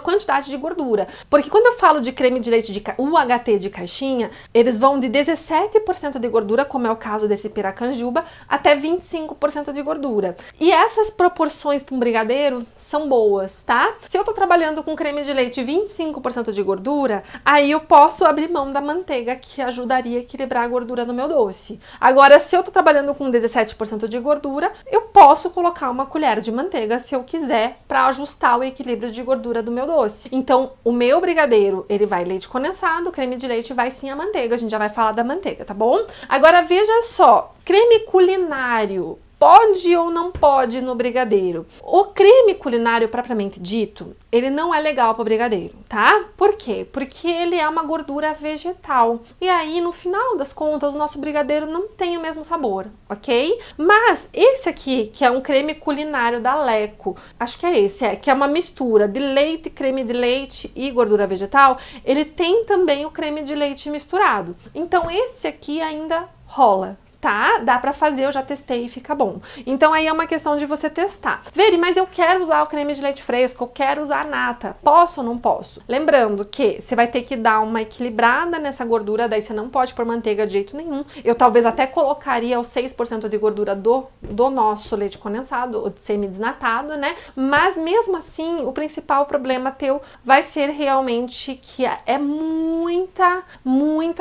quantidade de gordura. Porque quando eu falo de creme de leite de UHT de caixinha, eles vão de 17% de gordura, como é o caso desse piracanjuba, até 25% de gordura. E essas proporções para um brigadeiro são boas, tá? Se eu tô trabalhando com creme de leite 25% de gordura, aí eu posso abrir mão da manteiga, que ajudaria a equilibrar a gordura no meu doce. Agora, se eu tô trabalhando com 17% de gordura, eu posso colocar uma colher de manteiga, se eu quiser, para ajustar o equilíbrio de gordura do meu doce. Então, o meu brigadeiro, ele vai leite condensado, creme de leite vai sim a manteiga. A gente já vai falar da manteiga, tá bom? Agora, veja só, creme culinário pode ou não pode no brigadeiro? O creme culinário, propriamente dito, ele não é legal para brigadeiro, tá? Por quê? Porque ele é uma gordura vegetal. E aí, no final das contas, o nosso brigadeiro não tem o mesmo sabor, ok? Mas esse aqui, que é um creme culinário da Leco, acho que é esse, que é uma mistura de leite, creme de leite e gordura vegetal, ele tem também o creme de leite misturado. Então, esse aqui ainda rola. Tá? Dá pra fazer, eu já testei e fica bom. Então aí é uma questão de você testar. Veri, mas eu quero usar o creme de leite fresco, eu quero usar a nata. Posso ou não posso? Lembrando que você vai ter que dar uma equilibrada nessa gordura, daí você não pode pôr manteiga de jeito nenhum. Eu talvez até colocaria os 6% de gordura do nosso leite condensado, ou semi-desnatado, né? Mas mesmo assim, o principal problema teu vai ser realmente que é muita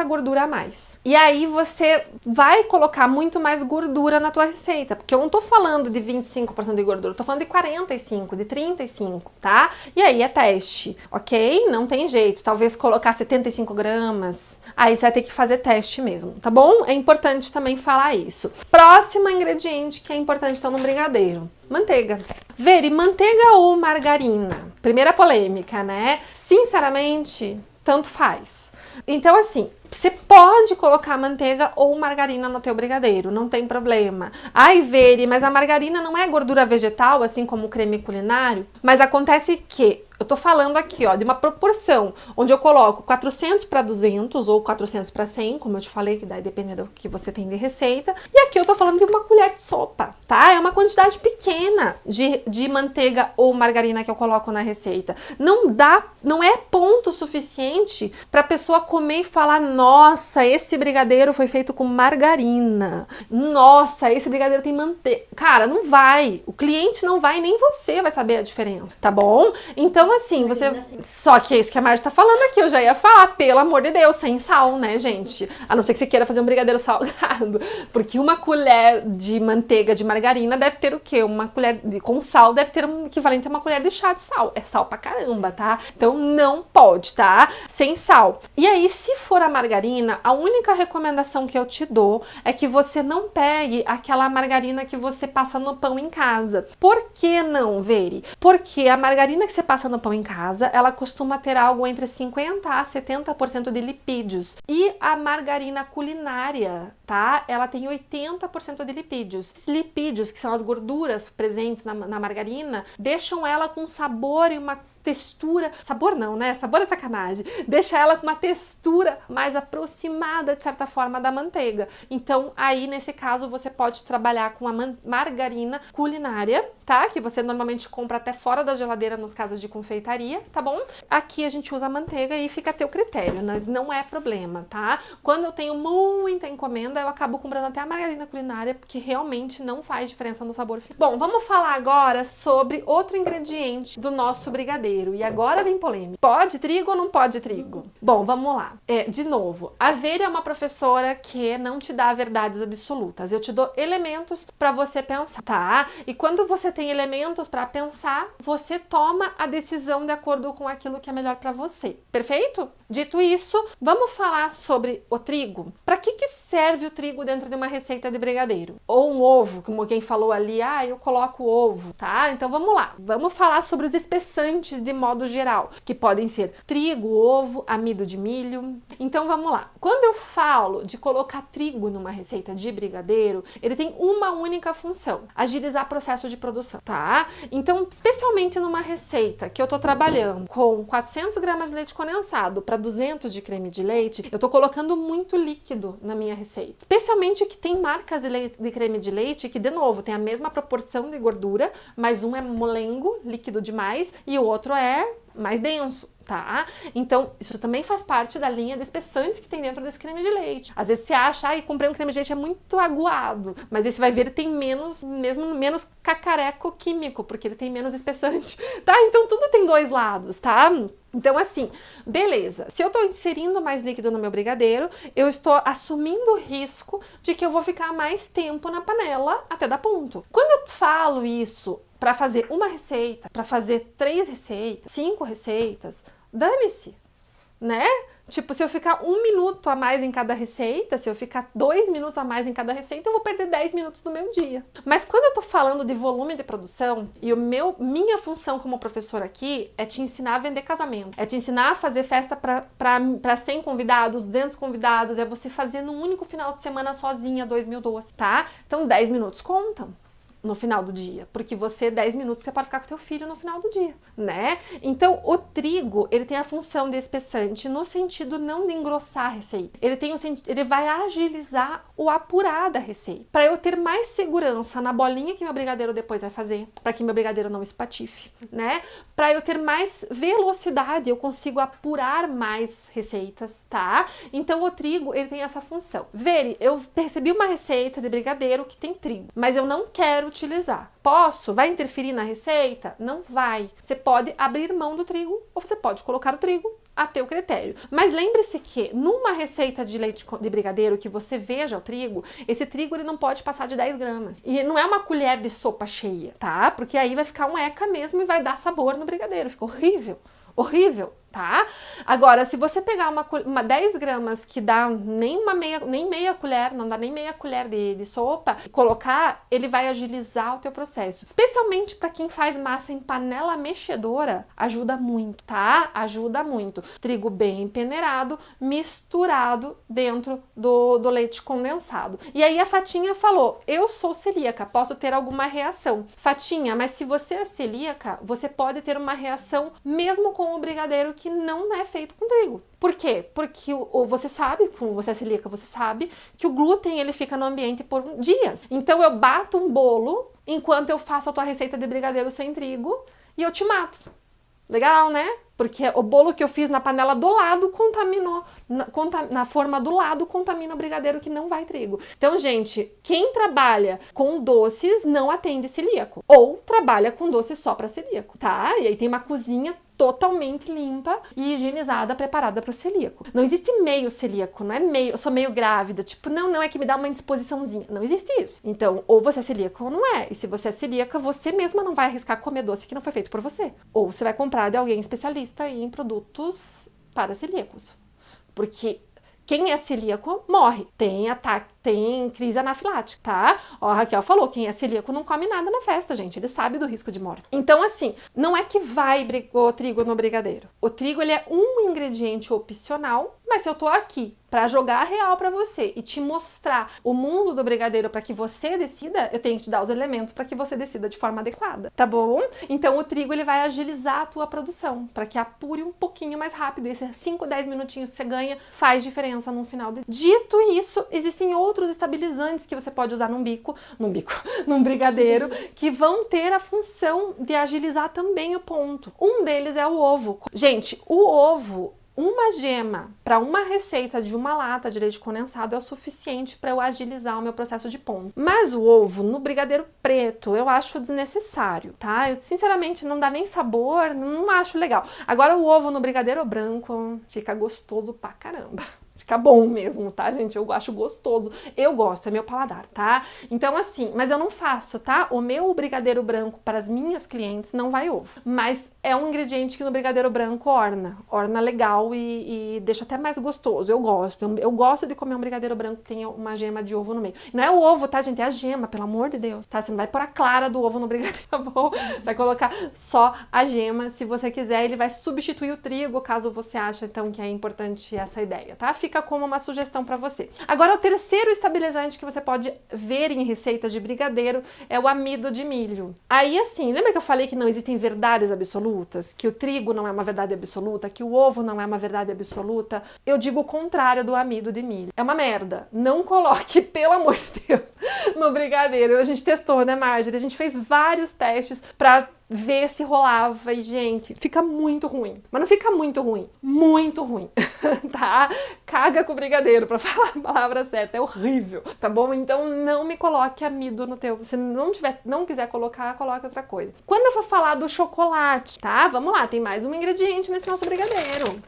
gordura a mais. E aí você vai colocar muito mais gordura na tua receita, porque eu não tô falando de 25% de gordura, eu tô falando de 45%, de 35%, tá? E aí é teste, ok? Não tem jeito, talvez colocar 75 gramas, aí você vai ter que fazer teste mesmo, tá bom? É importante também falar isso. Próximo ingrediente que é importante então no brigadeiro: manteiga. Veri, manteiga ou margarina? Primeira polêmica, né? Sinceramente, tanto faz. Então, assim, você pode colocar manteiga ou margarina no teu brigadeiro, não tem problema. Ai, Veri, mas a margarina não é gordura vegetal, assim como o creme culinário? Mas acontece que eu tô falando aqui, ó, de uma proporção onde eu coloco 400 para 200 ou 400 para 100, como eu te falei, que daí depende do que você tem de receita. E aqui eu tô falando de uma colher de sopa, tá? É uma quantidade pequena de manteiga ou margarina que eu coloco na receita. Não é ponto suficiente pra pessoa comer e falar: nossa, esse brigadeiro foi feito com margarina. Nossa, esse brigadeiro tem manteiga. Cara, não vai. O cliente não vai, nem você vai saber a diferença, tá bom? Então, assim, você... Só que é isso que a Marge tá falando aqui, eu já ia falar, pelo amor de Deus, sem sal, né, gente? A não ser que você queira fazer um brigadeiro salgado, porque uma colher de manteiga de margarina deve ter o quê? Uma colher com sal deve ter um equivalente a uma colher de chá de sal. É sal pra caramba, tá? Então não pode, tá? Sem sal. E aí, se for a margarina, a única recomendação que eu te dou é que você não pegue aquela margarina que você passa no pão em casa. Por que não, Veri? Porque a margarina que você passa no pão em casa, ela costuma ter algo entre 50% a 70% de lipídios. E a margarina culinária, tá? Ela tem 80% de lipídios. Esses lipídios, que são as gorduras presentes na margarina, deixam ela com sabor e uma textura, sabor não, né? Sabor é sacanagem. Deixa ela com uma textura mais aproximada, de certa forma, da manteiga. Então, aí, nesse caso, você pode trabalhar com a margarina culinária, tá? Que você normalmente compra até fora da geladeira nos casas de confeitaria, tá bom? Aqui a gente usa a manteiga e fica a teu critério, mas não é problema, tá? Quando eu tenho muita encomenda, eu acabo comprando até a margarina culinária, porque realmente não faz diferença no sabor final. Bom, vamos falar agora sobre outro ingrediente do nosso brigadeiro. E agora vem polêmica. Pode trigo ou não pode trigo? Bom, vamos lá. De novo, a Vera é uma professora que não te dá verdades absolutas. Eu te dou elementos para você pensar, tá? E quando você tem elementos para pensar, você toma a decisão de acordo com aquilo que é melhor para você. Perfeito? Dito isso, vamos falar sobre o trigo. Para que serve o trigo dentro de uma receita de brigadeiro? Ou um ovo, como quem falou ali, eu coloco ovo, tá? Então vamos lá. Vamos falar sobre os espessantes de modo geral, que podem ser trigo, ovo, amido de milho. Então vamos lá. Quando eu falo de colocar trigo numa receita de brigadeiro, ele tem uma única função: agilizar o processo de produção, tá? Então, especialmente numa receita que eu tô trabalhando com 400 gramas de leite condensado para 200 de creme de leite, eu tô colocando muito líquido na minha receita. Especialmente que tem marcas de creme de leite que, de novo, tem a mesma proporção de gordura, mas um é molengo, líquido demais, e o outro é mais denso, tá? Então, isso também faz parte da linha de espessantes que tem dentro desse creme de leite. Às vezes você acha, ai, comprei um creme de leite, é muito aguado, mas aí você vai ver, ele tem menos cacareco químico, porque ele tem menos espessante, tá? Então, tudo tem dois lados, tá? Então, assim, beleza. Se eu tô inserindo mais líquido no meu brigadeiro, eu estou assumindo o risco de que eu vou ficar mais tempo na panela até dar ponto. Quando eu falo isso para fazer uma receita, para fazer 3 receitas, 5 receitas, dane-se, né? Tipo, se eu ficar 1 minuto a mais em cada receita, se eu ficar 2 minutos a mais em cada receita, eu vou perder 10 minutos do meu dia. Mas quando eu tô falando de volume de produção, e minha função como professora aqui é te ensinar a vender casamento, é te ensinar a fazer festa para 100 convidados, 200 convidados, é você fazer num único final de semana sozinha 2.000 doces, tá? Então 10 minutos contam no final do dia, porque 10 minutos você pode ficar com teu filho no final do dia, né? Então, o trigo, ele tem a função de espessante no sentido não de engrossar a receita. Ele vai agilizar o apurar da receita, para eu ter mais segurança na bolinha que meu brigadeiro depois vai fazer, para que meu brigadeiro não espatife, né? Para eu ter mais velocidade, eu consigo apurar mais receitas, tá? Então, o trigo, ele tem essa função. Vere, eu percebi uma receita de brigadeiro que tem trigo, mas eu não quero utilizar. Posso? Vai interferir na receita? Não vai. Você pode abrir mão do trigo ou você pode colocar o trigo a teu critério. Mas lembre-se que numa receita de leite de brigadeiro que você veja o trigo, esse trigo ele não pode passar de 10 gramas. E não é uma colher de sopa cheia, tá? Porque aí vai ficar um eca mesmo e vai dar sabor no brigadeiro. Fica horrível. Horrível, tá? Agora, se você pegar uma 10 gramas que dá nem meia colher, não dá nem meia colher de sopa, e colocar, ele vai agilizar o teu processo. Especialmente para quem faz massa em panela mexedora, ajuda muito, tá? Ajuda muito. Trigo bem peneirado, misturado dentro do leite condensado. E aí a Fatinha falou, eu sou celíaca, posso ter alguma reação. Fatinha, mas se você é celíaca, você pode ter uma reação mesmo com o brigadeiro que não é feito com trigo. Por quê? Porque você sabe, como você é celíaca, você sabe que o glúten ele fica no ambiente por dias. Então eu bato um bolo enquanto eu faço a tua receita de brigadeiro sem trigo e eu te mato. Legal, né? Porque o bolo que eu fiz na panela do lado contaminou, na forma do lado contamina o brigadeiro que não vai trigo. Então, gente, quem trabalha com doces não atende celíaco. Ou trabalha com doces só para celíaco, tá? E aí tem uma cozinha totalmente limpa e higienizada, preparada para o celíaco. Não existe meio celíaco, não é meio, eu sou meio grávida, tipo, não é que me dá uma indisposiçãozinha. Não existe isso. Então, ou você é celíaco ou não é. E se você é celíaca, você mesma não vai arriscar comer doce que não foi feito por você. Ou você vai comprar de alguém especialista em produtos para celíacos. Porque quem é celíaco morre, tem ataque, tem crise anafilática, tá? Ó, a Raquel falou, quem é celíaco não come nada na festa, gente, ele sabe do risco de morte. Então, assim, não é que vai o trigo no brigadeiro. O trigo, ele é um ingrediente opcional, mas se eu tô aqui para jogar a real para você e te mostrar o mundo do brigadeiro para que você decida, eu tenho que te dar os elementos para que você decida de forma adequada, tá bom? Então, o trigo, ele vai agilizar a tua produção, para que apure um pouquinho mais rápido. Esses 5, 10 minutinhos que você ganha faz diferença no final. Dito isso, existem outros estabilizantes que você pode usar num brigadeiro, que vão ter a função de agilizar também o ponto. Um deles é o ovo. Gente, o ovo, uma gema para uma receita de uma lata de leite condensado é o suficiente para eu agilizar o meu processo de ponto. Mas o ovo no brigadeiro preto eu acho desnecessário, tá? Eu, sinceramente, não dá nem sabor, não acho legal. Agora o ovo no brigadeiro branco fica gostoso pra caramba. Fica bom mesmo, tá, gente? Eu acho gostoso. Eu gosto, é meu paladar, tá? Então, assim, mas eu não faço, tá? O meu brigadeiro branco para as minhas clientes não vai ovo. Mas é um ingrediente que no brigadeiro branco orna. Orna legal e deixa até mais gostoso. Eu gosto. Eu gosto de comer um brigadeiro branco que tenha uma gema de ovo no meio. Não é o ovo, tá, gente? É a gema, pelo amor de Deus. Tá? Você não vai pôr a clara do ovo no brigadeiro, tá bom? Você vai colocar só a gema. Se você quiser, ele vai substituir o trigo, caso você ache, então, que é importante essa ideia, tá? Fica como uma sugestão para você. Agora, o terceiro estabilizante que você pode ver em receitas de brigadeiro é o amido de milho. Aí, assim, lembra que eu falei que não existem verdades absolutas? Que o trigo não é uma verdade absoluta? Que o ovo não é uma verdade absoluta? Eu digo o contrário do amido de milho. É uma merda. Não coloque, pelo amor de Deus, no brigadeiro. A gente testou, né, Marjorie? A gente fez vários testes para ver se rolava e, gente, fica muito ruim. Mas não fica muito ruim, tá? Caga com o brigadeiro, pra falar a palavra certa, é horrível, tá bom? Então não me coloque amido no teu, se não quiser colocar, coloque outra coisa. Quando eu for falar do chocolate, tá? Vamos lá, tem mais um ingrediente nesse nosso brigadeiro.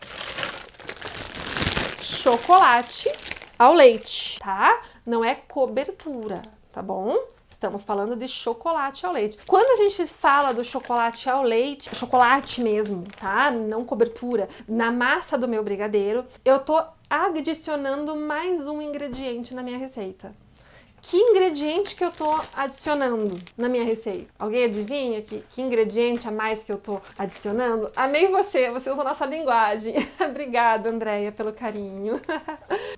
Chocolate ao leite, tá? Não é cobertura, tá bom? Estamos falando de chocolate ao leite. Quando a gente fala do chocolate ao leite, chocolate mesmo, tá? Não cobertura, na massa do meu brigadeiro, eu tô adicionando mais um ingrediente na minha receita. Que ingrediente que eu tô adicionando na minha receita? Alguém adivinha que ingrediente a mais que eu tô adicionando? Amei você usa a nossa linguagem. Obrigada, Andréia, pelo carinho.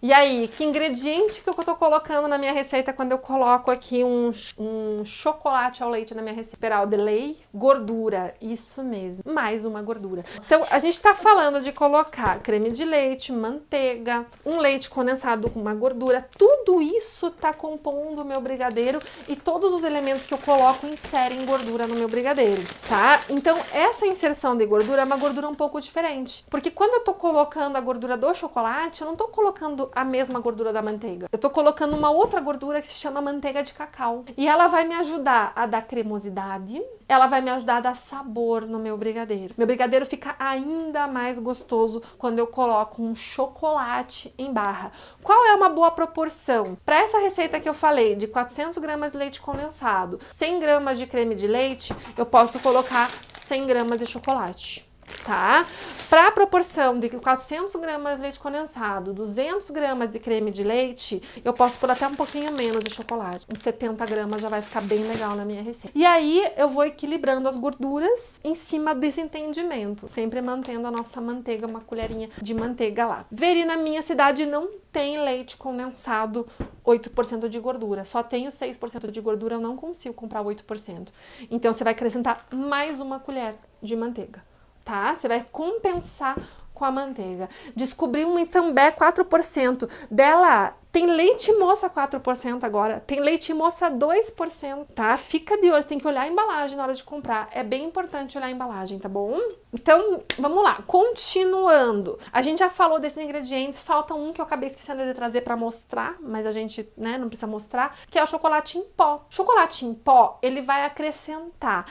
E aí, que ingrediente que eu tô colocando na minha receita quando eu coloco aqui um chocolate ao leite na minha receita? Esperar o delay, gordura, isso mesmo, mais uma gordura. Então, a gente tá falando de colocar creme de leite, manteiga, um leite condensado com uma gordura, tudo isso tá compondo o meu brigadeiro e todos os elementos que eu coloco inserem gordura no meu brigadeiro, tá? Então, essa inserção de gordura é uma gordura um pouco diferente, porque quando eu tô colocando a gordura do chocolate, eu não tô colocando a mesma gordura da manteiga. Eu tô colocando uma outra gordura que se chama manteiga de cacau. E ela vai me ajudar a dar cremosidade, ela vai me ajudar a dar sabor no meu brigadeiro. Meu brigadeiro fica ainda mais gostoso quando eu coloco um chocolate em barra. Qual é uma boa proporção? Para essa receita que eu falei, de 400 gramas de leite condensado, 100 gramas de creme de leite, eu posso colocar 100 gramas de chocolate. Tá? Para a proporção de 400 gramas de leite condensado, 200 gramas de creme de leite, eu posso pôr até um pouquinho menos de chocolate. Uns 70 gramas já vai ficar bem legal na minha receita. E aí eu vou equilibrando as gorduras em cima desse entendimento, sempre mantendo a nossa manteiga, uma colherinha de manteiga lá. Veri, na minha cidade não tem leite condensado 8% de gordura, só tenho 6% de gordura, eu não consigo comprar 8%. Então você vai acrescentar mais uma colher de manteiga. Tá? Você vai compensar com a manteiga. Descobri um Itambé 4%. Dela tem leite moça 4% agora. Tem leite moça 2%, tá? Fica de olho, tem que olhar a embalagem na hora de comprar. É bem importante olhar a embalagem, tá bom? Então, vamos lá. Continuando. A gente já falou desses ingredientes. Falta um que eu acabei esquecendo de trazer pra mostrar, mas a gente, né, não precisa mostrar, que é o chocolate em pó. Chocolate em pó, ele vai acrescentar,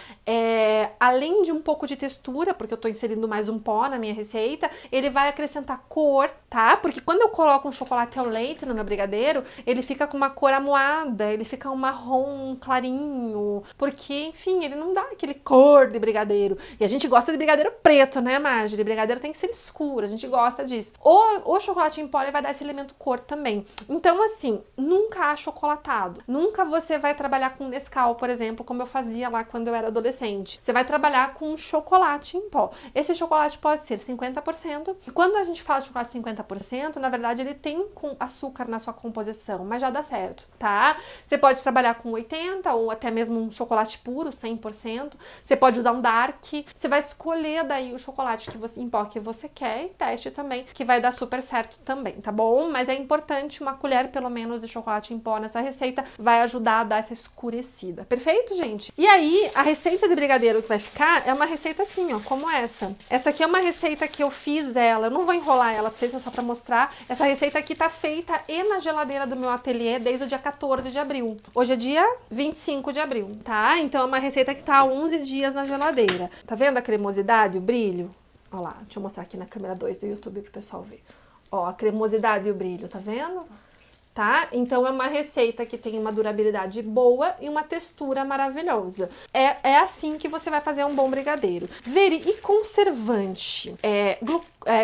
além de um pouco de textura, porque eu tô inserindo mais um pó na minha receita, ele vai acrescentar cor, tá? Porque quando eu coloco um chocolate ao leite no meu brigadeiro, ele fica com uma cor amuada, ele fica um marrom clarinho, porque, enfim, ele não dá aquele cor de brigadeiro. E a gente gosta de brigadeiro preto, né, Marjorie? Brigadeiro tem que ser escuro, a gente gosta disso. O chocolate em pó, ele vai dar esse elemento cor também. Então, assim, nunca achocolatado. Nunca você vai trabalhar com Nescau, por exemplo, como eu fazia lá quando eu era adolescente. Você vai trabalhar com chocolate em pó. Esse chocolate pode ser 50%. E quando a gente fala de chocolate 50%, na verdade, ele tem com açúcar na sua composição, mas já dá certo, tá? Você pode trabalhar com 80% ou até mesmo um chocolate puro, 100%. Você pode usar um dark. Você vai escolher daí o chocolate que você, em pó que você quer e teste também, que vai dar super certo também, tá bom? Mas é importante uma colher, pelo menos, de chocolate em pó nessa receita, vai ajudar a dar essa escurecida. Perfeito, gente? E aí, a receita de brigadeiro que vai ficar é uma receita assim, ó, como essa. Essa aqui é uma receita que eu fiz ela, eu não vou enrolar ela pra vocês, é só pra mostrar. Essa receita aqui tá feita e na geladeira do meu ateliê desde o dia 14 de abril. Hoje é dia 25 de abril, tá? Então é uma receita que tá há 11 dias na geladeira. Tá vendo a cremosidade, o brilho? Ó lá, deixa eu mostrar aqui na câmera 2 do YouTube pro pessoal ver. Ó, a cremosidade e o brilho, tá vendo? Tá? Então é uma receita que tem uma durabilidade boa e uma textura maravilhosa. É assim que você vai fazer um bom brigadeiro. Veri, e conservante?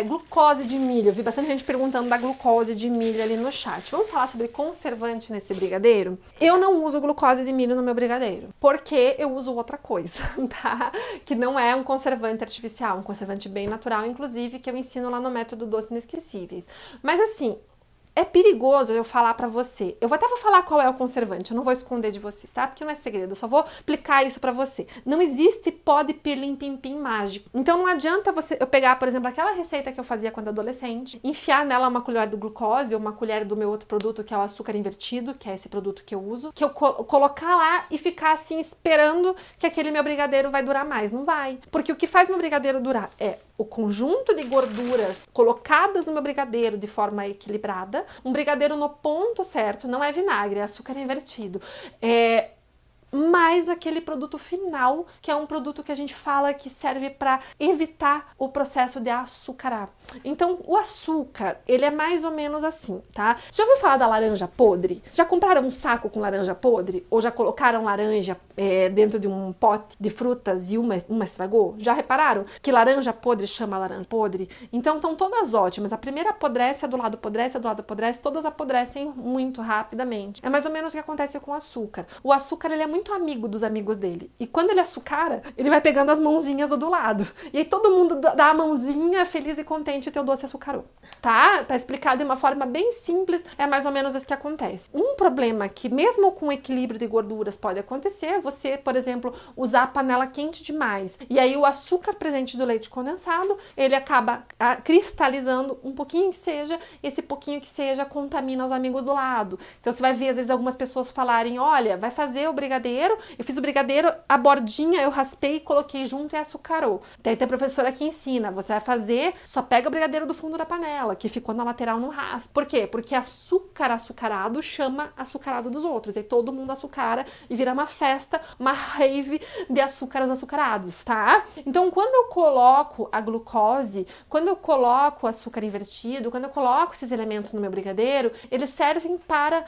Glucose de milho. Eu vi bastante gente perguntando da glucose de milho ali no chat. Vamos falar sobre conservante nesse brigadeiro? Eu não uso glucose de milho no meu brigadeiro, porque eu uso outra coisa, tá? Que não é um conservante artificial, um conservante bem natural, inclusive, que eu ensino lá no método Doces Inesquecíveis. Mas assim, é perigoso eu falar pra você. Eu vou falar qual é o conservante, eu não vou esconder de vocês, tá? Porque não é segredo, eu só vou explicar isso pra você. Não existe pó de pirlim-pim-pim mágico. Então não adianta eu pegar, por exemplo, aquela receita que eu fazia quando adolescente, enfiar nela uma colher do glucose ou uma colher do meu outro produto, que é o açúcar invertido, que é esse produto que eu uso, que eu colocar lá e ficar assim esperando que aquele meu brigadeiro vai durar mais. Não vai. Porque o que faz meu brigadeiro durar é o conjunto de gorduras colocadas no meu brigadeiro de forma equilibrada, um brigadeiro no ponto certo, não é vinagre, é açúcar invertido, mais aquele produto final, que é um produto que a gente fala que serve para evitar o processo de açucarar. Então, o açúcar, ele é mais ou menos assim, tá? Já ouviu falar da laranja podre? Já compraram um saco com laranja podre? Ou já colocaram laranja dentro de um pote de frutas e uma estragou? Já repararam que laranja podre chama laranja podre? Então, estão todas ótimas. A primeira apodrece, a do lado apodrece, a do lado apodrece, todas apodrecem muito rapidamente. É mais ou menos o que acontece com o açúcar. O açúcar, ele é muito amigo dos amigos dele. E quando ele açucara, ele vai pegando as mãozinhas do lado. E aí todo mundo dá a mãozinha feliz e contente, o teu doce açucarou. Tá? Tá explicado de uma forma bem simples, é mais ou menos isso que acontece. Um problema que mesmo com equilíbrio de gorduras pode acontecer é você, por exemplo, usar a panela quente demais. E aí o açúcar presente do leite condensado, ele acaba cristalizando um pouquinho que seja, esse pouquinho que seja contamina os amigos do lado. Então você vai ver às vezes algumas pessoas falarem, olha, vai fazer o brigadeiro, eu fiz o brigadeiro, a bordinha eu raspei, coloquei junto e açucarou. Daí tem a professora que ensina, você vai fazer, só pega o brigadeiro do fundo da panela, que ficou na lateral, não raspa. Por quê? Porque açúcar açucarado chama açucarado dos outros, aí todo mundo açucara e vira uma festa, uma rave de açúcares açucarados, tá? Então quando eu coloco a glucose, quando eu coloco o açúcar invertido, quando eu coloco esses elementos no meu brigadeiro, eles servem para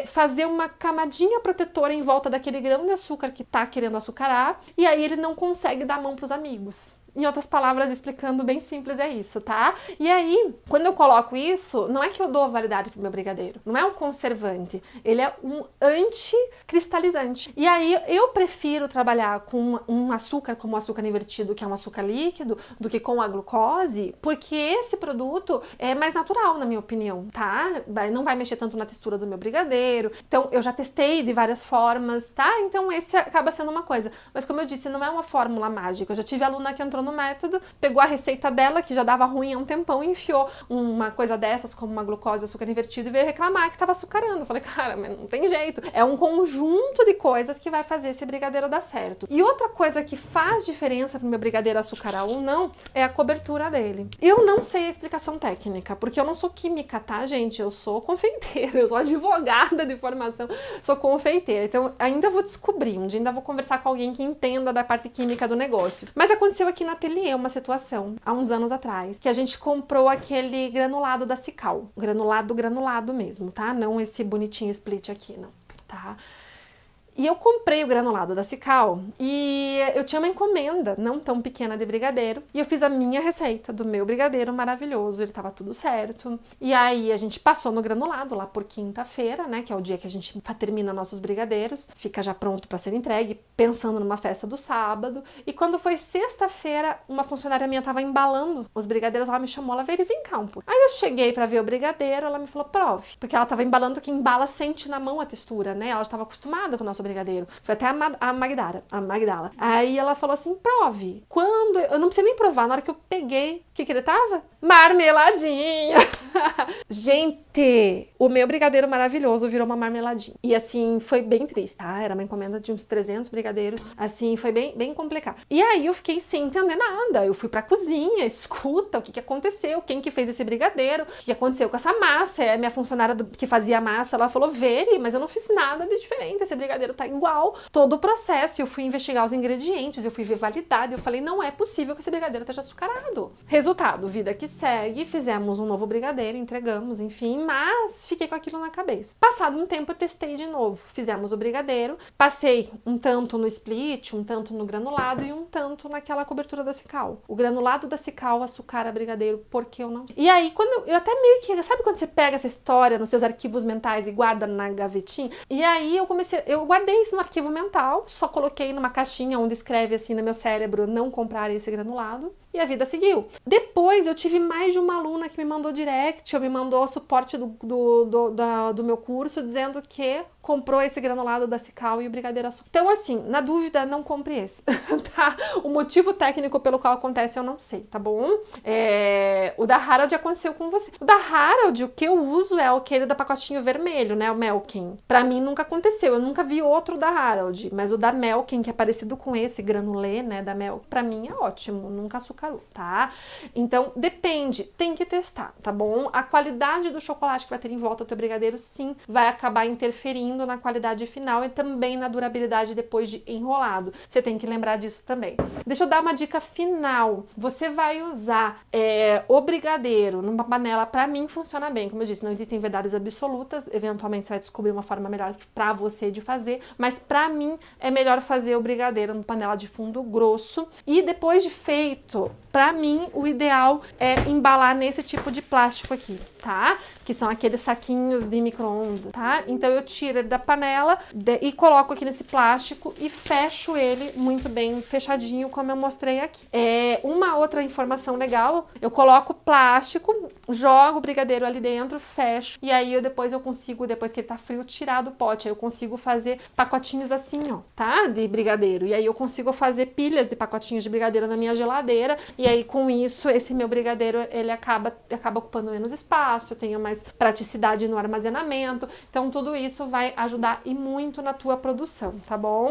fazer uma camadinha protetora em volta daquele grão de açúcar que tá querendo açucarar, e aí ele não consegue dar a mão pros amigos. Em outras palavras, explicando bem simples, é isso, tá? E aí, quando eu coloco isso, não é que eu dou validade pro meu brigadeiro, não é um conservante, ele é um anticristalizante. E aí, eu prefiro trabalhar com um açúcar como o açúcar invertido, que é um açúcar líquido, do que com a glucose, porque esse produto é mais natural, na minha opinião, tá? Não vai mexer tanto na textura do meu brigadeiro. Então, eu já testei de várias formas, tá? Então, esse acaba sendo uma coisa. Mas, como eu disse, não é uma fórmula mágica. Eu já tive aluna que entrou no método, pegou a receita dela, que já dava ruim há um tempão, e enfiou uma coisa dessas, como uma glucose, açúcar invertido, e veio reclamar que tava açucarando. Eu falei, cara, mas não tem jeito. É um conjunto de coisas que vai fazer esse brigadeiro dar certo. E outra coisa que faz diferença pro meu brigadeiro açucarar ou não, é a cobertura dele. Eu não sei a explicação técnica, porque eu não sou química, tá, gente? Eu sou confeiteira, eu sou advogada de formação, sou confeiteira. Então, ainda vou descobrir, um dia ainda vou conversar com alguém que entenda da parte química do negócio. Mas aconteceu aqui na ateliê uma situação, há uns anos atrás, que a gente comprou aquele granulado da Cical. Granulado mesmo, tá? Não esse bonitinho split aqui, não, tá? E eu comprei o granulado da Cical e eu tinha uma encomenda não tão pequena de brigadeiro e eu fiz a minha receita do meu brigadeiro maravilhoso, ele tava tudo certo. E aí a gente passou no granulado lá por quinta-feira, né, que é o dia que a gente termina nossos brigadeiros, fica já pronto para ser entregue, pensando numa festa do sábado. E quando foi sexta-feira, uma funcionária minha tava embalando os brigadeiros, ela me chamou, ela veio e vem cá um pouco. Aí eu cheguei para ver o brigadeiro, ela me falou, prove, porque ela tava embalando, que embala sente na mão a textura, né, ela estava acostumada com o nosso brigadeiro. Foi até a Magdala. Aí ela falou assim, prove. Quando eu não precisei nem provar, na hora que eu peguei, o que ele tava? Marmeladinha! Gente, o meu brigadeiro maravilhoso virou uma marmeladinha. E assim, foi bem triste, tá? Era uma encomenda de uns 300 brigadeiros. Assim, foi bem complicado. E aí eu fiquei sem entender nada. Eu fui pra cozinha, escuta, o que aconteceu? Quem que fez esse brigadeiro? O que aconteceu com essa massa? É a minha funcionária que fazia a massa, ela falou, Veri, mas eu não fiz nada de diferente. Esse brigadeiro tá igual, todo o processo. Eu fui investigar os ingredientes, eu fui ver validade, eu falei, não é possível que esse brigadeiro esteja açucarado. Resultado, vida que segue, fizemos um novo brigadeiro, entregamos, enfim, mas fiquei com aquilo na cabeça. Passado um tempo eu testei de novo, fizemos o brigadeiro, passei um tanto no split, um tanto no granulado e um tanto naquela cobertura da Cical. O granulado da Cical açucara brigadeiro, porque eu não... E aí, quando eu até meio que... Sabe quando você pega essa história nos seus arquivos mentais e guarda na gavetinha? E aí eu guardei isso no arquivo mental, só coloquei numa caixinha onde escreve assim no meu cérebro, não comprar esse granulado. E a vida seguiu. Depois eu tive mais de uma aluna que me mandou direct, ou me mandou suporte do meu curso, dizendo que comprou esse granulado da Cical e o brigadeiro açúcar. Então, assim, na dúvida, não compre esse, tá? O motivo técnico pelo qual acontece eu não sei, tá bom? O da Harold aconteceu com você. O da Harold, o que eu uso é aquele da pacotinho vermelho, né? O Melkin. Pra mim nunca aconteceu, eu nunca vi outro da Harold, mas o da Melkin, que é parecido com esse granulê, né, da Melkin, pra mim é ótimo, nunca açucarou, tá? Então, depende, tem que testar, tá bom? A qualidade do chocolate que vai ter em volta do teu brigadeiro, sim, vai acabar interferindo na qualidade final e também na durabilidade depois de enrolado. Você tem que lembrar disso também. Deixa eu dar uma dica final. Você vai usar o brigadeiro numa panela, pra mim funciona bem, como eu disse, não existem verdades absolutas, eventualmente você vai descobrir uma forma melhor pra você de fazer, mas pra mim é melhor fazer o brigadeiro numa panela de fundo grosso e depois de feito, pra mim o ideal é embalar nesse tipo de plástico aqui, tá? Que são aqueles saquinhos de micro-ondas, tá? Então eu tiro ele da panela e coloco aqui nesse plástico e fecho ele muito bem fechadinho, como eu mostrei aqui. Uma outra informação legal, eu coloco plástico, jogo o brigadeiro ali dentro, fecho, e aí depois eu consigo, depois que ele tá frio, tirar do pote. Aí eu consigo fazer pacotinhos assim, ó, tá? De brigadeiro. E aí eu consigo fazer pilhas de pacotinhos de brigadeiro na minha geladeira, e aí com isso, esse meu brigadeiro, ele acaba ocupando menos espaço, eu tenho mais praticidade no armazenamento, então tudo isso vai ajudar e muito na tua produção, tá bom?